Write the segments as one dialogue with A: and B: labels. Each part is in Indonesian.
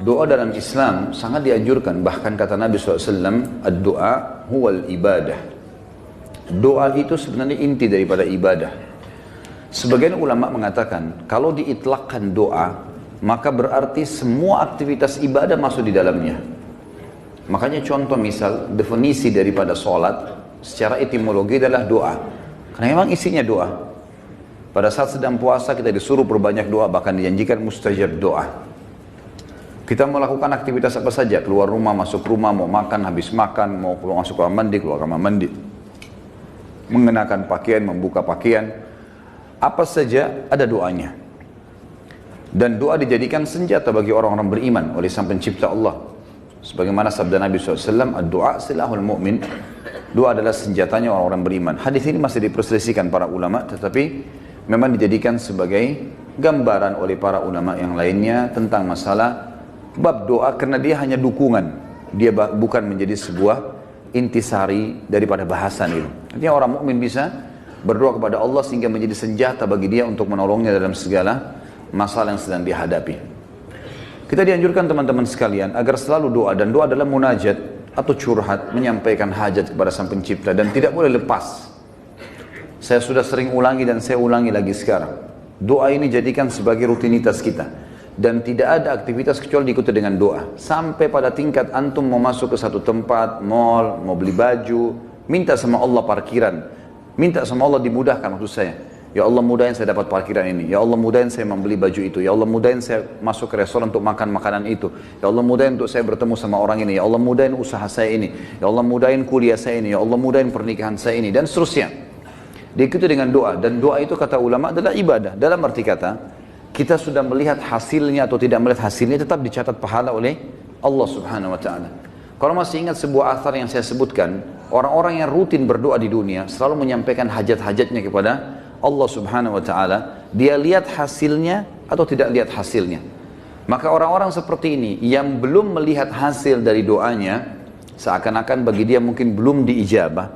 A: Doa dalam Islam sangat dianjurkan. Bahkan kata Nabi SAW, ad-doa huwal ibadah. Doa itu sebenarnya inti daripada ibadah. Sebagian ulama mengatakan, kalau diitlakkan doa, maka berarti semua aktivitas ibadah masuk di dalamnya. Makanya contoh misal, definisi daripada sholat, secara etimologi adalah doa. Karena memang isinya doa. Pada saat sedang puasa kita disuruh perbanyak doa, bahkan dijanjikan mustajab doa. Kita melakukan aktivitas apa saja, keluar rumah, masuk rumah, mau makan, habis makan, mau keluar masuk kamar mandi, keluar kamar mandi, mengenakan pakaian, membuka pakaian, apa saja ada doanya. Dan doa dijadikan senjata bagi orang-orang beriman oleh Sang Pencipta Allah. Sebagaimana sabda Nabi SAW, ad-doa silahul mu'min. Doa adalah senjatanya orang-orang beriman. Hadis ini masih diperselisihkan para ulama, tetapi memang dijadikan sebagai gambaran oleh para ulama yang lainnya tentang masalah bab doa, karena dia hanya dukungan, dia bukan menjadi sebuah intisari daripada bahasan itu. Artinya orang mukmin bisa berdoa kepada Allah sehingga menjadi senjata bagi dia untuk menolongnya dalam segala masalah yang sedang dihadapi. Kita dianjurkan teman-teman sekalian agar selalu doa, dan doa adalah munajat atau curhat, menyampaikan hajat kepada Sang Pencipta, dan tidak boleh lepas. Saya sudah sering ulangi dan saya ulangi lagi sekarang. Doa ini jadikan sebagai rutinitas kita. Dan tidak ada aktivitas kecuali diikuti dengan doa. Sampai pada tingkat antum mau masuk ke satu tempat, mall, mau beli baju, minta sama Allah parkiran. Minta sama Allah dimudahkan maksud saya. Ya Allah mudahin saya dapat parkiran ini. Ya Allah mudahin saya membeli baju itu. Ya Allah mudahin saya masuk ke restoran untuk makan makanan itu. Ya Allah mudahin untuk saya bertemu sama orang ini. Ya Allah mudahin usaha saya ini. Ya Allah mudahin kuliah saya ini. Ya Allah mudahin pernikahan saya ini. Dan seterusnya. Diikuti dengan doa. Dan doa itu kata ulama adalah ibadah. Dalam arti kata, kita sudah melihat hasilnya atau tidak melihat hasilnya, tetap dicatat pahala oleh Allah Subhanahu wa ta'ala. Kalau masih ingat sebuah athar yang saya sebutkan, orang-orang yang rutin berdoa di dunia selalu menyampaikan hajat-hajatnya kepada Allah Subhanahu wa ta'ala. Dia lihat hasilnya atau tidak lihat hasilnya. Maka orang-orang seperti ini yang belum melihat hasil dari doanya, seakan-akan bagi dia mungkin belum diijabah,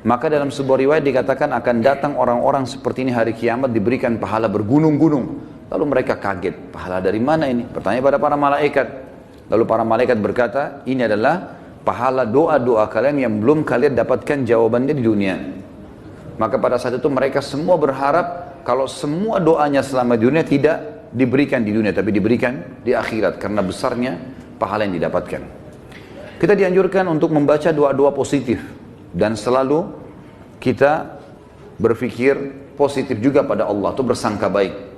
A: maka dalam sebuah riwayat dikatakan akan datang orang-orang seperti ini hari kiamat diberikan pahala bergunung-gunung. Lalu mereka kaget, pahala dari mana ini? Bertanya pada para malaikat. Lalu para malaikat berkata, ini adalah pahala doa-doa kalian yang belum kalian dapatkan jawabannya di dunia. Maka pada saat itu mereka semua berharap kalau semua doanya selama di dunia tidak diberikan di dunia, tapi diberikan di akhirat, karena besarnya pahala yang didapatkan. Kita dianjurkan untuk membaca doa-doa positif, dan selalu kita berpikir positif juga pada Allah, atau bersangka baik.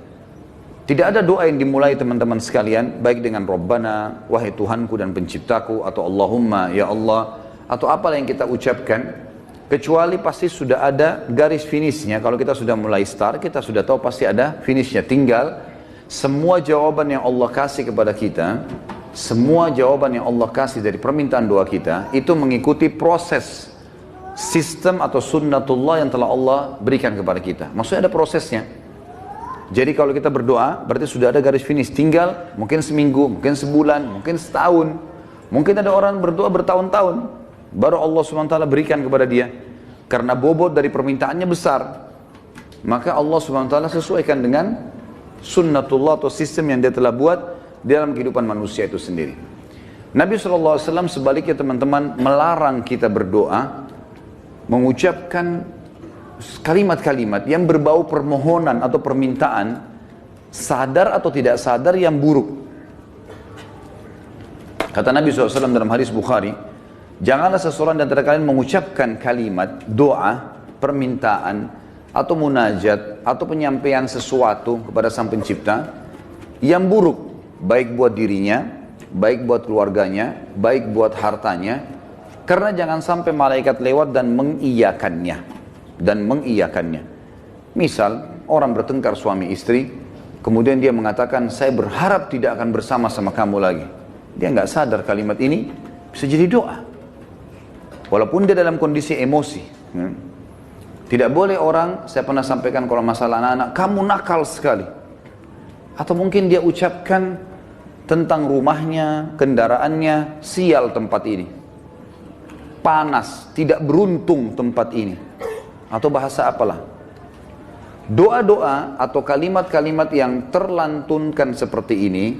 A: Tidak ada doa yang dimulai teman-teman sekalian, baik dengan Rabbana, wahai Tuhanku dan penciptaku, atau Allahumma, ya Allah, atau apalah yang kita ucapkan, kecuali pasti sudah ada garis finishnya. Kalau kita sudah mulai start, kita sudah tahu pasti ada finishnya. Tinggal semua jawaban yang Allah kasih kepada kita, semua jawaban yang Allah kasih dari permintaan doa kita, itu mengikuti proses sistem atau sunnatullah yang telah Allah berikan kepada kita. Maksudnya ada prosesnya. Jadi kalau kita berdoa, berarti sudah ada garis finish. Tinggal mungkin seminggu, mungkin sebulan, mungkin setahun. Mungkin ada orang berdoa bertahun-tahun. Baru Allah SWT berikan kepada dia. Karena bobot dari permintaannya besar. Maka Allah SWT sesuaikan dengan sunnatullah atau sistem yang dia telah buat dalam kehidupan manusia itu sendiri. Nabi SAW sebaliknya teman-teman melarang kita berdoa, mengucapkan kalimat-kalimat yang berbau permohonan atau permintaan, sadar atau tidak sadar, yang buruk. Kata Nabi SAW dalam hadis Bukhari, janganlah seseorang di antara kalian mengucapkan kalimat doa, permintaan, atau munajat, atau penyampaian sesuatu kepada Sang Pencipta yang buruk, baik buat dirinya, baik buat keluarganya, baik buat hartanya, karena jangan sampai malaikat lewat dan mengiyakannya. Misal orang bertengkar suami istri, kemudian dia mengatakan, saya berharap tidak akan bersama sama kamu lagi. Dia nggak sadar kalimat ini bisa jadi doa, walaupun dia dalam kondisi emosi. Tidak boleh orang, saya pernah sampaikan kalau masalah anak-anak, kamu nakal sekali. Atau mungkin dia ucapkan tentang rumahnya, kendaraannya, sial tempat ini, panas, tidak beruntung tempat ini, atau bahasa apalah. Doa-doa atau kalimat-kalimat yang terlantunkan seperti ini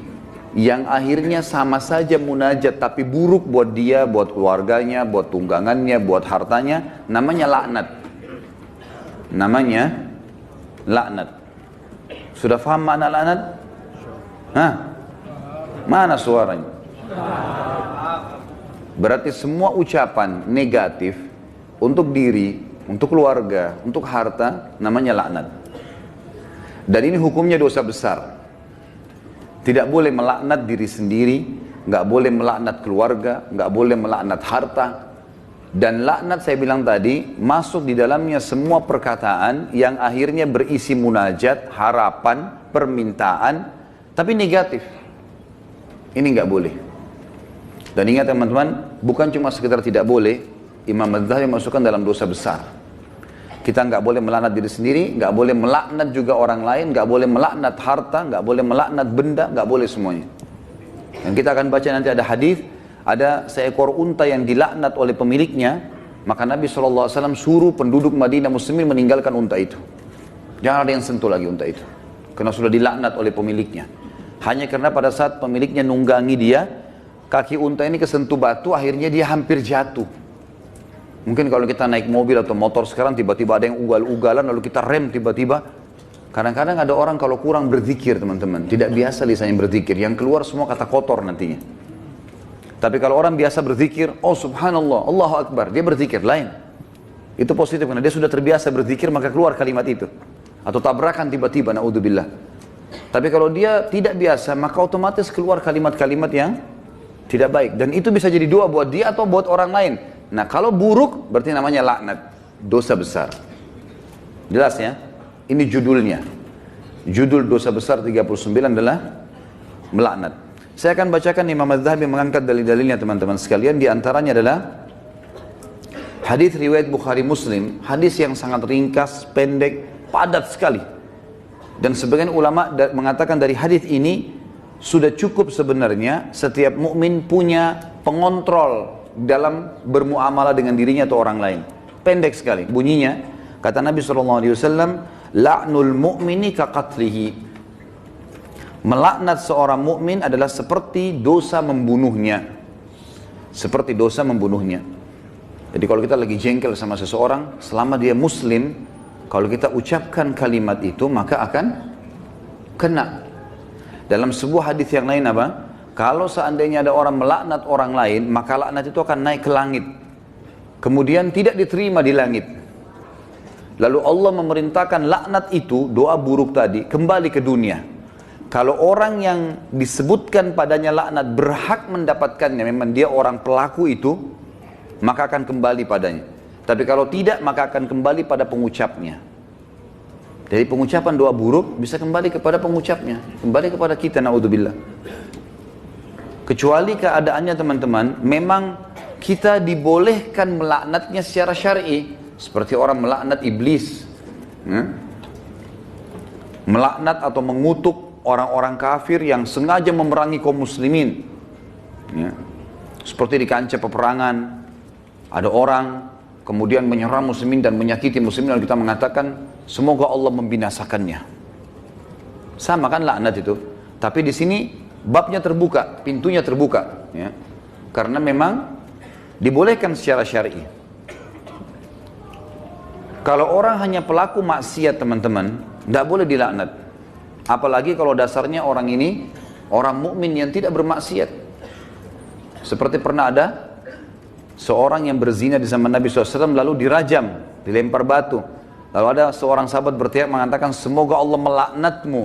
A: yang akhirnya sama saja munajat tapi buruk buat dia, buat keluarganya, buat tunggangannya, buat hartanya, namanya laknat. Namanya laknat. Sudah paham makna laknat? Hah? Mana suaranya? Berarti semua ucapan negatif untuk diri, untuk keluarga, untuk harta, namanya laknat. Dan ini hukumnya dosa besar. Tidak boleh melaknat diri sendiri, nggak boleh melaknat keluarga, nggak boleh melaknat harta. Dan laknat saya bilang tadi, masuk di dalamnya semua perkataan yang akhirnya berisi munajat, harapan, permintaan, tapi negatif. Ini nggak boleh. Dan ingat teman-teman, bukan cuma sekedar tidak boleh, Imam Az-Zahabi masukkan dalam dosa besar. Kita nggak boleh melaknat diri sendiri, nggak boleh melaknat juga orang lain, nggak boleh melaknat harta, nggak boleh melaknat benda, nggak boleh semuanya. Dan kita akan baca nanti ada hadis, ada seekor unta yang dilaknat oleh pemiliknya, maka Nabi SAW suruh penduduk Madinah Muslimin meninggalkan unta itu. Jangan ada yang sentuh lagi unta itu, karena sudah dilaknat oleh pemiliknya. Hanya karena pada saat pemiliknya nunggangi dia, kaki unta ini kesentuh batu, akhirnya dia hampir jatuh. Mungkin kalau kita naik mobil atau motor sekarang tiba-tiba ada yang ugal-ugalan lalu kita rem tiba-tiba. Kadang-kadang ada orang kalau kurang berzikir teman-teman, tidak biasa lisannya berzikir, yang keluar semua kata kotor nantinya. Tapi kalau orang biasa berzikir, oh subhanallah, Allahu Akbar, dia berzikir lain. Itu positif karena dia sudah terbiasa berzikir maka keluar kalimat itu. Atau tabrakan tiba-tiba, naudzubillah. Tapi kalau dia tidak biasa maka otomatis keluar kalimat-kalimat yang tidak baik. Dan itu bisa jadi doa buat dia atau buat orang lain. Nah kalau buruk berarti namanya laknat, dosa besar. Jelas ya? Ini judulnya. Judul dosa besar 39 adalah melaknat. Saya akan bacakan Imam Az-Zahabi mengangkat dalil-dalilnya teman-teman sekalian. Di antaranya adalah hadis riwayat Bukhari Muslim, hadis yang sangat ringkas, pendek, padat sekali. Dan sebagian ulama mengatakan dari hadis ini sudah cukup sebenarnya setiap mukmin punya pengontrol dalam bermuamalah dengan dirinya atau orang lain. Pendek sekali bunyinya, kata Nabi SAW, la'nul mu'mini kaqatlihi. Melaknat seorang mukmin adalah seperti dosa membunuhnya. Seperti dosa membunuhnya. Jadi kalau kita lagi jengkel sama seseorang, selama dia muslim, kalau kita ucapkan kalimat itu maka akan kena. Dalam sebuah hadis yang lain apa? Kalau seandainya ada orang melaknat orang lain, maka laknat itu akan naik ke langit. Kemudian tidak diterima di langit. Lalu Allah memerintahkan laknat itu, doa buruk tadi, kembali ke dunia. Kalau orang yang disebutkan padanya laknat berhak mendapatkannya, memang dia orang pelaku itu, maka akan kembali padanya. Tapi kalau tidak, maka akan kembali pada pengucapnya. Jadi pengucapan doa buruk bisa kembali kepada pengucapnya, kembali kepada kita, naudzubillah. Kecuali keadaannya teman-teman, memang kita dibolehkan melaknatnya secara syar'i, seperti orang melaknat iblis, melaknat atau mengutuk orang-orang kafir yang sengaja memerangi kaum muslimin. Seperti di kancah peperangan, ada orang kemudian menyerang muslimin dan menyakiti muslimin, lalu kita mengatakan semoga Allah membinasakannya. Sama kan laknat itu, tapi di sini babnya terbuka, pintunya terbuka, ya. Karena memang dibolehkan secara syar'i. Kalau orang hanya pelaku maksiat teman-teman, tidak boleh dilaknat. Apalagi kalau dasarnya orang ini orang mukmin yang tidak bermaksiat. Seperti pernah ada seorang yang berzina di zaman Nabi SAW lalu dirajam, dilempar batu. Lalu ada seorang sahabat berteriak mengatakan semoga Allah melaknatmu.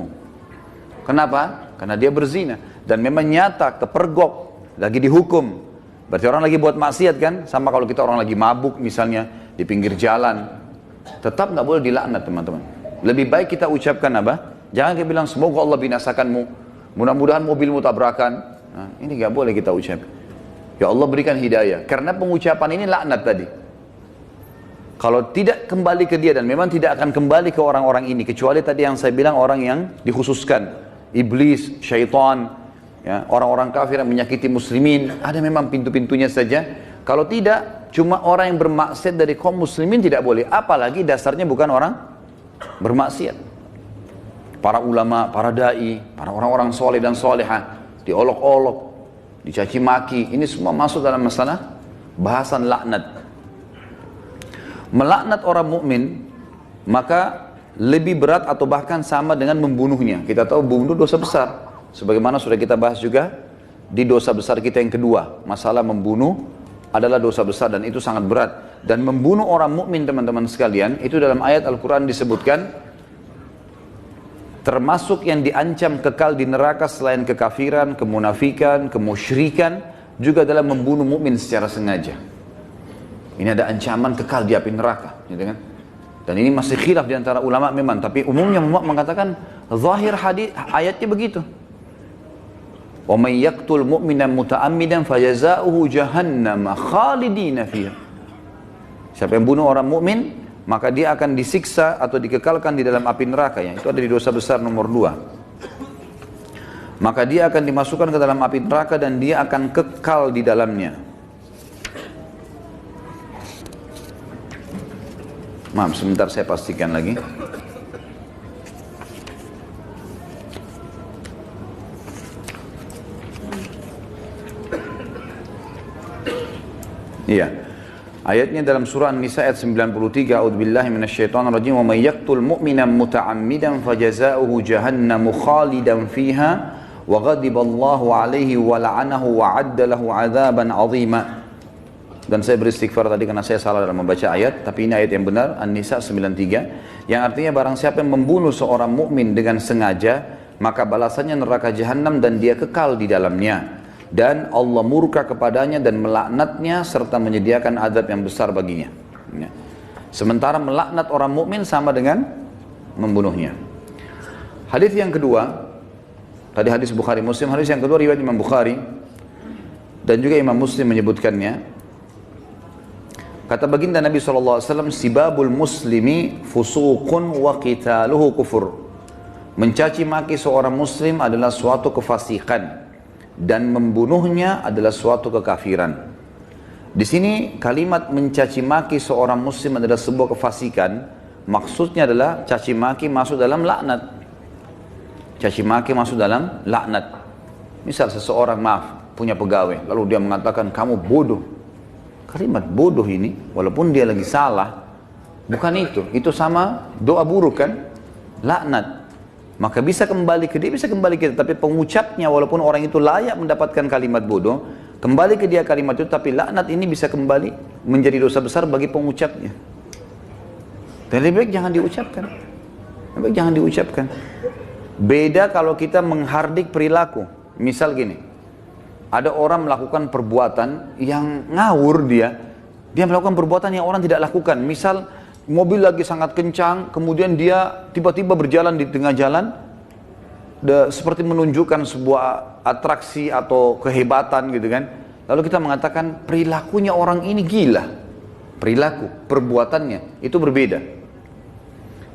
A: Kenapa? Karena dia berzina. Dan memang nyata, kepergok, lagi dihukum. Berarti orang lagi buat maksiat kan? Sama kalau kita orang lagi mabuk misalnya, di pinggir jalan. Tetap nggak boleh dilaknat teman-teman. Lebih baik kita ucapkan apa? Jangan kita bilang semoga Allah binasakanmu. Mudah-mudahan mobilmu tabrakan. Nah, ini nggak boleh kita ucap. Ya Allah berikan hidayah. Karena pengucapan ini laknat tadi. Kalau tidak kembali ke dia dan memang tidak akan kembali ke orang-orang ini. Kecuali tadi yang saya bilang orang yang dikhususkan. Iblis, syaitan, ya, orang-orang kafir yang menyakiti muslimin, ada memang pintu-pintunya saja. Kalau tidak, cuma orang yang bermaksiat dari kaum muslimin tidak boleh. Apalagi dasarnya bukan orang bermaksiat. Para ulama, para da'i, para orang-orang soleh dan solehah, diolok-olok, dicaci maki. Ini semua masuk dalam masalah bahasan laknat. Melaknat orang mukmin maka lebih berat atau bahkan sama dengan membunuhnya. Kita tahu membunuh dosa besar. Sebagaimana sudah kita bahas juga di dosa besar kita yang kedua, masalah membunuh adalah dosa besar dan itu sangat berat. Dan membunuh orang mukmin teman-teman sekalian, itu dalam ayat Al-Quran disebutkan termasuk yang diancam kekal di neraka selain kekafiran, kemunafikan, kemusyrikan, juga dalam membunuh mukmin secara sengaja. Ini ada ancaman kekal di api neraka, gitu kan? Dan ini masih khilaf di antara ulama memang, tapi umumnya ulama mengatakan zahir hadis ayatnya begitu. Wa may yaqtul mu'minan muta'ammidan fajaza'uhu jahannam khalidina fiha. Siapa yang bunuh orang mukmin, maka dia akan disiksa atau dikekalkan di dalam api neraka, ya. Itu ada di dosa besar nomor 2. Maka dia akan dimasukkan ke dalam api neraka dan dia akan kekal di dalamnya. Maaf, sebentar saya pastikan lagi. Iya. Ayatnya dalam surah An-Nisa ayat 93, A'udzubillahi minasyaitonir rajim, wa may yaqtul mu'minan muta'ammidan fajaza'uhu jahannamu khalidan fiha wa ghadiballahu 'alaihi wa la'anahu wa 'adda lahu 'adzaban 'azima. Dan saya beristighfar tadi karena saya salah dalam membaca ayat, tapi ini ayat yang benar, An-Nisa 93, yang artinya barang siapa yang membunuh seorang mukmin dengan sengaja, maka balasannya neraka jahanam dan dia kekal di dalamnya. Dan Allah murka kepadanya dan melaknatnya serta menyediakan azab yang besar baginya. Ya. Sementara melaknat orang mukmin sama dengan membunuhnya. Hadis yang kedua, tadi hadis Bukhari Muslim, hadis yang kedua riwayat Imam Bukhari dan juga Imam Muslim menyebutkannya. Kata baginda Nabi SAW, sibabul muslimi fusuqun wa qitaluhu kufur. Mencaci maki seorang muslim adalah suatu kefasikan dan membunuhnya adalah suatu kekafiran. Di sini kalimat mencaci maki seorang muslim adalah sebuah kefasikan, maksudnya adalah caci maki masuk dalam laknat. Caci maki masuk dalam laknat. Misal seseorang punya pegawai, lalu dia mengatakan kamu bodoh. Kalimat bodoh ini walaupun dia lagi salah, bukan itu sama doa buruk kan? Laknat. Maka bisa kembali ke dia, bisa kembali ke dia. Tapi pengucapnya walaupun orang itu layak mendapatkan kalimat bodoh, kembali ke dia kalimat itu, tapi laknat ini bisa kembali menjadi dosa besar bagi pengucapnya. Dan lebih baik jangan diucapkan. Lebih baik jangan diucapkan. Beda kalau kita menghardik perilaku. Misal gini, ada orang melakukan perbuatan yang ngawur dia melakukan perbuatan yang orang tidak lakukan. Misal mobil lagi sangat kencang, kemudian dia tiba-tiba berjalan di tengah jalan, seperti menunjukkan sebuah atraksi atau kehebatan gitu kan. Lalu kita mengatakan perilakunya orang ini gila. Perilaku, perbuatannya itu berbeda.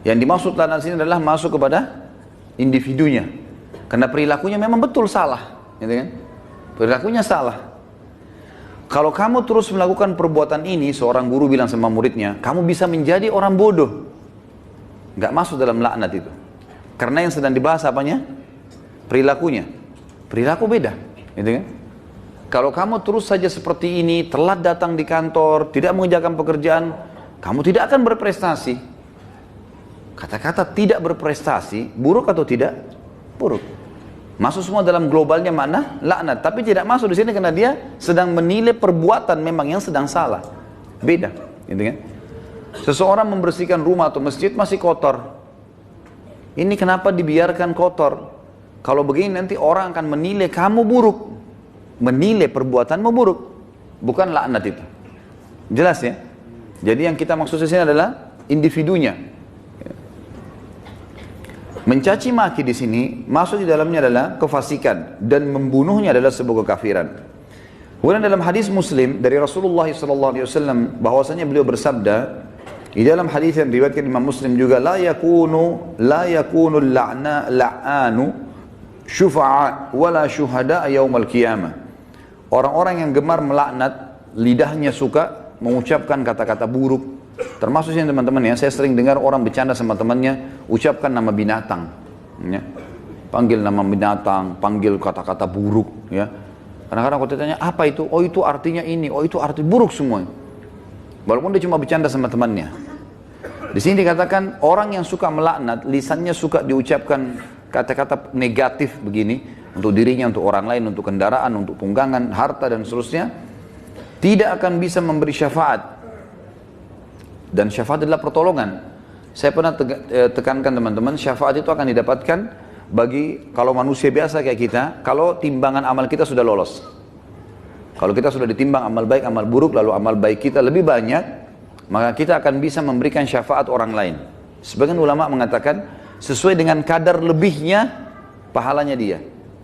A: Yang dimaksud dalam sini adalah masuk kepada individunya. Karena perilakunya memang betul salah, gitu kan? Perilakunya salah. Kalau kamu terus melakukan perbuatan ini, seorang guru bilang sama muridnya, kamu bisa menjadi orang bodoh. Nggak masuk dalam laknat itu. Karena yang sedang dibahas apanya? Perilakunya. Perilaku beda, gitu kan? Kalau kamu terus saja seperti ini, telat datang di kantor, tidak mengerjakan pekerjaan, kamu tidak akan berprestasi. Kata-kata tidak berprestasi, buruk atau tidak? Buruk. Masuk semua dalam globalnya makna laknat, tapi tidak masuk di sini karena dia sedang menilai perbuatan memang yang sedang salah. Beda, gitu kan? Seseorang membersihkan rumah atau masjid masih kotor. Ini kenapa dibiarkan kotor? Kalau begini nanti orang akan menilai kamu buruk. Menilai perbuatanmu buruk. Bukan laknat itu. Jelas ya? Jadi yang kita maksud di sini adalah individunya. Mencaci maki di sini masuk di dalamnya adalah kefasikan dan membunuhnya adalah sebuah kekafiran. Kemudian dalam hadis Muslim dari Rasulullah SAW bahwasanya beliau bersabda di dalam hadis yang diriwayatkan Imam Muslim juga, la yakunu la'anu syufa'a wala syuhada yaumal qiyamah. Orang-orang yang gemar melaknat, lidahnya suka mengucapkan kata-kata buruk. Termasuk teman-teman ya, saya sering dengar orang bercanda sama temannya, ucapkan nama binatang. Ya. panggil nama binatang, panggil kata-kata buruk, ya. Kadang-kadang kalau ditanya, apa itu? Oh itu artinya ini, oh itu arti buruk semua. Walaupun dia cuma bercanda sama temannya. Di sini dikatakan orang yang suka melaknat, lisannya suka diucapkan kata-kata negatif begini, untuk dirinya, untuk orang lain, untuk kendaraan, untuk tunggangan, harta dan seterusnya, tidak akan bisa memberi syafaat. Dan syafaat adalah pertolongan. Saya pernah tekankan teman-teman, syafaat itu akan didapatkan bagi kalau manusia biasa kayak kita, kalau timbangan amal kita sudah lolos. Kalau kita sudah ditimbang amal baik, amal buruk, lalu amal baik kita lebih banyak, maka kita akan bisa memberikan syafaat orang lain. Sebagian ulama mengatakan, sesuai dengan kadar lebihnya, pahalanya dia.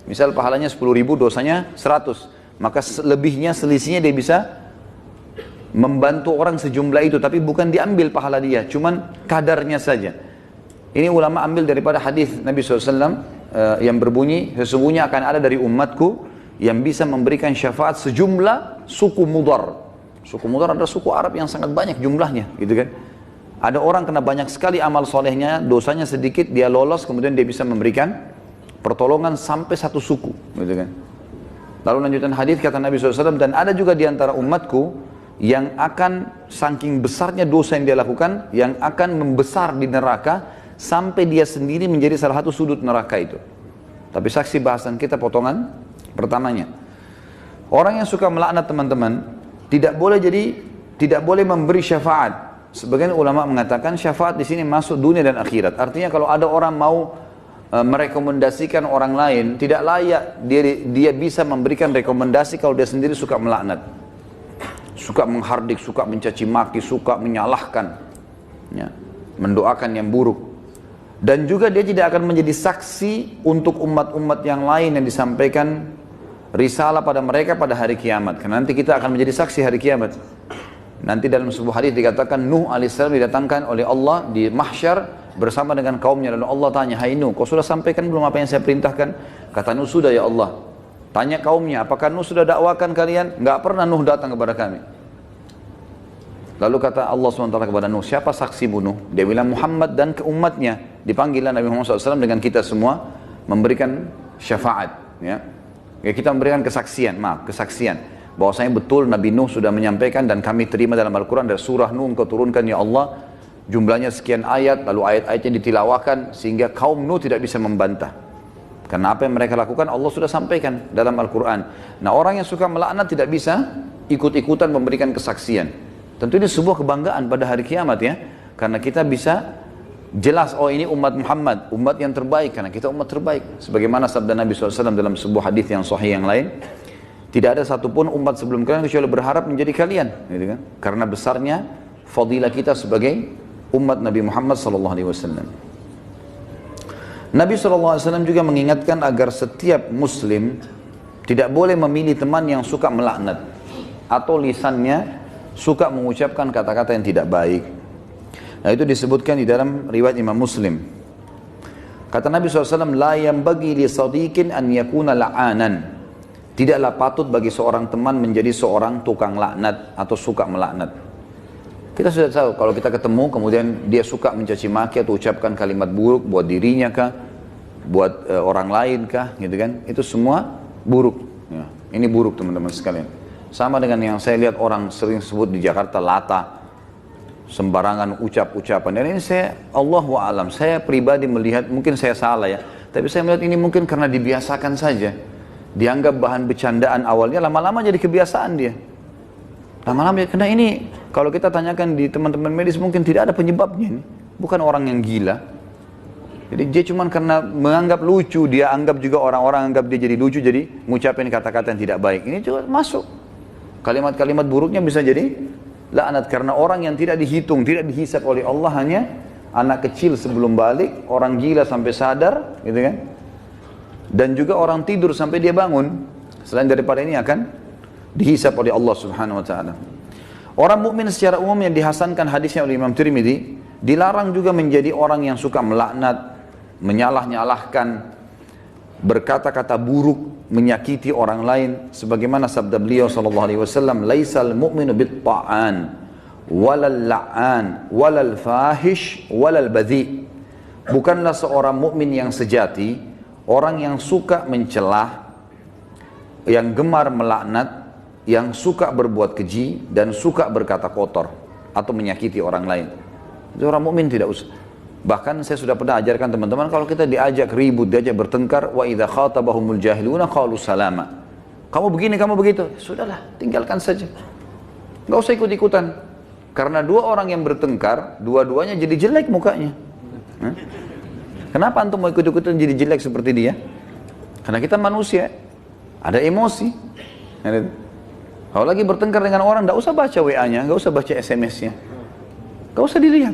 A: Misal pahalanya 10.000, dosanya 100. Maka lebihnya, selisihnya dia bisa membantu orang sejumlah itu, tapi bukan diambil pahala dia, cuman kadarnya saja. Ini ulama ambil daripada hadis Nabi SAW yang berbunyi, sesungguhnya akan ada dari umatku yang bisa memberikan syafaat sejumlah suku Mudar. Suku Mudar adalah suku Arab yang sangat banyak jumlahnya, gitu kan. Ada orang kena banyak sekali amal solehnya, dosanya sedikit, dia lolos, kemudian dia bisa memberikan pertolongan sampai satu suku, gitu kan. Lalu lanjutan hadis kata Nabi SAW, dan ada juga di antara umatku yang akan saking besarnya dosa yang dia lakukan, yang akan membesar di neraka sampai dia sendiri menjadi salah satu sudut neraka itu. Tapi saksi bahasan kita potongan pertamanya. Orang yang suka melaknat teman-teman tidak boleh memberi syafaat. Sebagian ulama mengatakan syafaat di sini masuk dunia dan akhirat. Artinya kalau ada orang mau merekomendasikan orang lain, tidak layak dia bisa memberikan rekomendasi kalau dia sendiri suka melaknat, suka menghardik, suka mencaci maki, suka menyalahkan, ya, mendoakan yang buruk. Dan juga dia tidak akan menjadi saksi untuk umat-umat yang lain yang disampaikan risalah pada mereka pada hari kiamat. Karena nanti kita akan menjadi saksi hari kiamat. Nanti dalam sebuah hadis dikatakan Nuh alaihissalam didatangkan oleh Allah di mahsyar bersama dengan kaumnya. Lalu Allah tanya, hai Nuh, kau sudah sampaikan belum apa yang saya perintahkan? Kata Nuh, sudah ya Allah. Tanya kaumnya, apakah Nuh sudah dakwakan kalian? Enggak pernah Nuh datang kepada kami. Lalu kata Allah SWT kepada Nuh, siapa saksimu Nuh? Dia bilang Muhammad dan ke umatnya. Dipanggillah Nabi Muhammad SAW dengan kita semua memberikan syafaat. Ya, kita memberikan kesaksian, bahwasanya betul Nabi Nuh sudah menyampaikan dan kami terima dalam Al-Quran dari surah Nuh engkau turunkan ya Allah. Jumlahnya sekian ayat, lalu ayat-ayatnya ditilawakan sehingga kaum Nuh tidak bisa membantah. Karena apa yang mereka lakukan Allah sudah sampaikan dalam Al-Quran. Nah, orang yang suka melaknat tidak bisa ikut-ikutan memberikan kesaksian. Tentu ini sebuah kebanggaan pada hari kiamat ya. Karena kita bisa jelas, oh ini umat Muhammad, umat yang terbaik. Karena kita umat terbaik. Sebagaimana sabda Nabi SAW dalam sebuah hadis yang sahih yang lain. Tidak ada satupun umat sebelum kalian kecuali berharap menjadi kalian. Gitu kan? Karena besarnya fadilah kita sebagai umat Nabi Muhammad SAW. Nabi SAW juga mengingatkan agar setiap muslim tidak boleh memilih teman yang suka melaknat. Atau lisannya suka mengucapkan kata-kata yang tidak baik. Nah, itu disebutkan di dalam riwayat Imam Muslim. Kata Nabi SAW, la yanbaghi li sadiqin an yakuna la'anan. Tidaklah patut bagi seorang teman menjadi seorang tukang laknat atau suka melaknat. Kita sudah tahu kalau kita ketemu kemudian dia suka mencaci maki atau ucapkan kalimat buruk buat dirinya kah, buat orang lain kah, gitu kan? Itu semua buruk. Ya, ini buruk teman-teman sekalian. Sama dengan yang saya lihat orang sering sebut di Jakarta lata, sembarangan ucap-ucapan. Dan ini saya, Allahu a'lam, saya pribadi melihat, mungkin saya salah ya, tapi saya melihat ini mungkin karena dibiasakan saja. Dianggap bahan bercandaan awalnya, lama-lama jadi kebiasaan dia. Lama-lama, karena ini kalau kita tanyakan di teman-teman medis mungkin tidak ada penyebabnya ini. Bukan orang yang gila. Jadi dia cuma karena menganggap lucu, dia anggap juga orang-orang anggap dia jadi lucu, jadi mengucapkan kata-kata yang tidak baik. Ini juga masuk. Kalimat-kalimat buruknya bisa jadi laknat karena orang yang tidak dihitung, tidak dihisab oleh Allah, hanya anak kecil sebelum balik, orang gila sampai sadar, gitu kan? Dan juga orang tidur sampai dia bangun. Selain daripada ini akan dihisab oleh Allah Subhanahu wa taala. Orang mukmin secara umum yang dihasankan hadisnya oleh Imam Tirmidzi, dilarang juga menjadi orang yang suka melaknat, menyalah-nyalahkan, berkata-kata buruk, menyakiti orang lain. Sebagaimana sabda beliau sallallahu alaihi wasallam, laisal mu'minu bit-ta'an walal la'an walal fahish walal badhi. Bukanlah seorang mukmin yang sejati Orang yang suka mencelah, yang gemar melaknat, yang suka berbuat keji, dan suka berkata kotor atau menyakiti orang lain. Itu orang mukmin tidak usah. Bahkan saya sudah pernah ajarkan teman-teman, kalau kita diajak ribut, diajak bertengkar, wa idza khatabahumul jahiluna qalu salama. Kamu begini, kamu begitu. Sudahlah, tinggalkan saja. Enggak usah ikut-ikutan. Karena dua orang yang bertengkar, dua-duanya jadi jelek mukanya. Kenapa antum mau ikut-ikutan jadi jelek seperti dia? Karena kita manusia, ada emosi. Kalau lagi bertengkar dengan orang, tidak usah baca WA-nya, tidak usah baca SMS-nya. Tidak usah dilihat.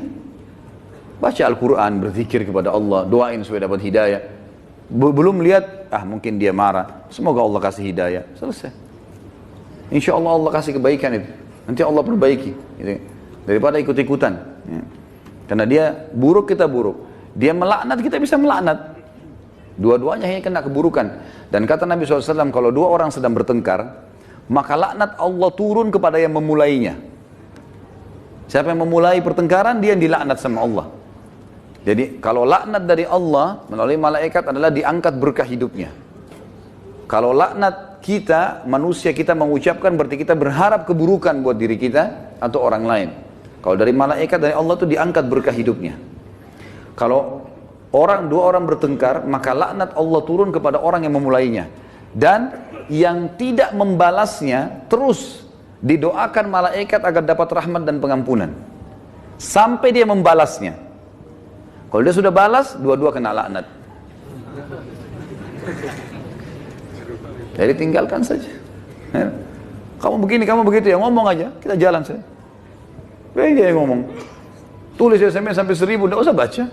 A: Baca Al-Quran, berzikir kepada Allah, doain supaya dapat hidayah. Belum lihat, mungkin dia marah. Semoga Allah kasih hidayah. Selesai. Insya Allah Allah kasih kebaikan itu. Nanti Allah perbaiki. Gitu. Daripada ikut-ikutan. Ya. Karena dia buruk, kita buruk. Dia melaknat, kita bisa melaknat. Dua-duanya hanya kena keburukan. Dan kata Nabi SAW, kalau dua orang sedang bertengkar, maka laknat Allah turun kepada yang memulainya. Siapa yang memulai pertengkaran, dia yang dilaknat sama Allah. Jadi kalau laknat dari Allah melalui malaikat adalah diangkat berkah hidupnya. Kalau laknat kita, manusia kita mengucapkan, berarti kita berharap keburukan buat diri kita atau orang lain. Kalau dari malaikat, dari Allah itu diangkat berkah hidupnya. Kalau dua orang bertengkar, maka laknat Allah turun kepada orang yang memulainya. Dan yang tidak membalasnya terus didoakan malaikat agar dapat rahmat dan pengampunan. Sampai dia membalasnya. Kalau dia sudah balas, dua-dua kena laknat. Jadi tinggalkan saja. Ya. Kamu begini, kamu begitu ya, ngomong aja, kita jalan saja. Baik dia yang ngomong. Tulis SMS sampai 1000, tidak usah baca.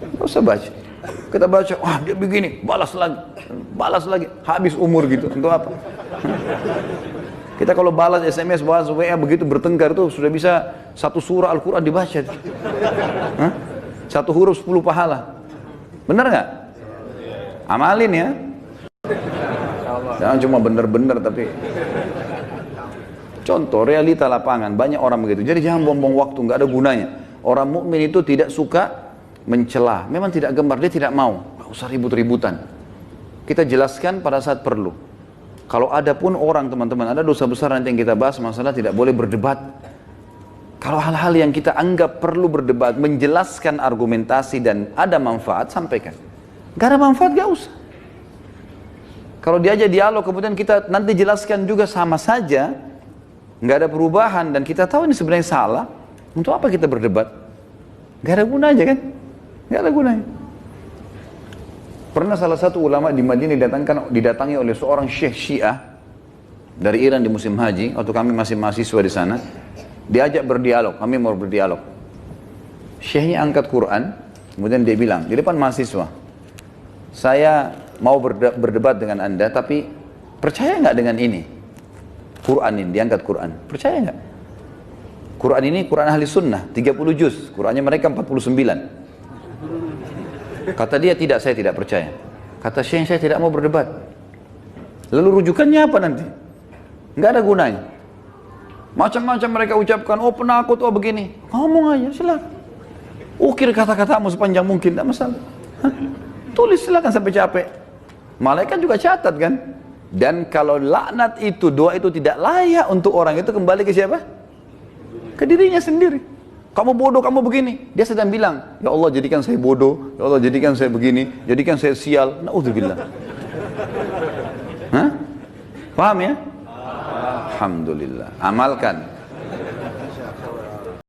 A: Tidak usah baca. Kita baca, wah dia begini, balas lagi, habis umur gitu. Untuk apa? Kita kalau balas SMS, balas WA begitu bertengkar itu sudah bisa satu surah Al-Quran dibaca. Satu huruf 10 pahala. Benar nggak? Amalin ya. Jangan cuma bener-bener tapi. Contoh realita lapangan, banyak orang begitu. Jadi jangan buang-buang waktu, nggak ada gunanya. Orang mukmin itu tidak suka mencela. Memang tidak gemar, dia tidak mau. Nggak usah ribut-ributan. Kita jelaskan pada saat perlu. Kalau ada pun orang teman-teman, ada dosa besar nanti yang kita bahas, masalah tidak boleh berdebat. Kalau hal-hal yang kita anggap perlu berdebat, menjelaskan argumentasi dan ada manfaat, sampaikan. Nggak ada manfaat, nggak usah. Kalau diajak dialog, kemudian kita nanti jelaskan juga sama saja, nggak ada perubahan dan kita tahu ini sebenarnya salah, untuk apa kita berdebat? Nggak ada gunanya kan? Nggak ada gunanya. Pernah salah satu ulama di Madinah didatangi oleh seorang syekh Syiah dari Iran di musim haji, waktu kami masih mahasiswa di sana, diajak berdialog, kami mau berdialog. Syekhnya angkat Quran, kemudian dia bilang di depan mahasiswa, saya mau berdebat dengan anda, tapi percaya nggak dengan ini? Quran ini, diangkat Quran. Percaya nggak? Quran ini Quran ahli sunnah, 30 juz. Qurannya mereka 49. Kata dia, tidak, saya tidak percaya. Kata Syekh, saya tidak mau berdebat. Lalu rujukannya apa nanti? Nggak ada gunanya. Macam-macam mereka ucapkan, oh penakut, oh begini. Ngomong aja, silakan. Ukir kata-katamu sepanjang mungkin, tidak masalah. Tulis silakan sampai capek. Malaikat juga catat kan? Dan kalau laknat itu, doa itu tidak layak untuk orang itu, kembali ke siapa? Ke dirinya sendiri. Kamu bodoh, kamu begini. Dia sedang bilang, ya Allah jadikan saya bodoh, ya Allah jadikan saya begini, jadikan saya sial. Na'udzubillah. Hah? Paham ya? Alhamdulillah. Amalkan.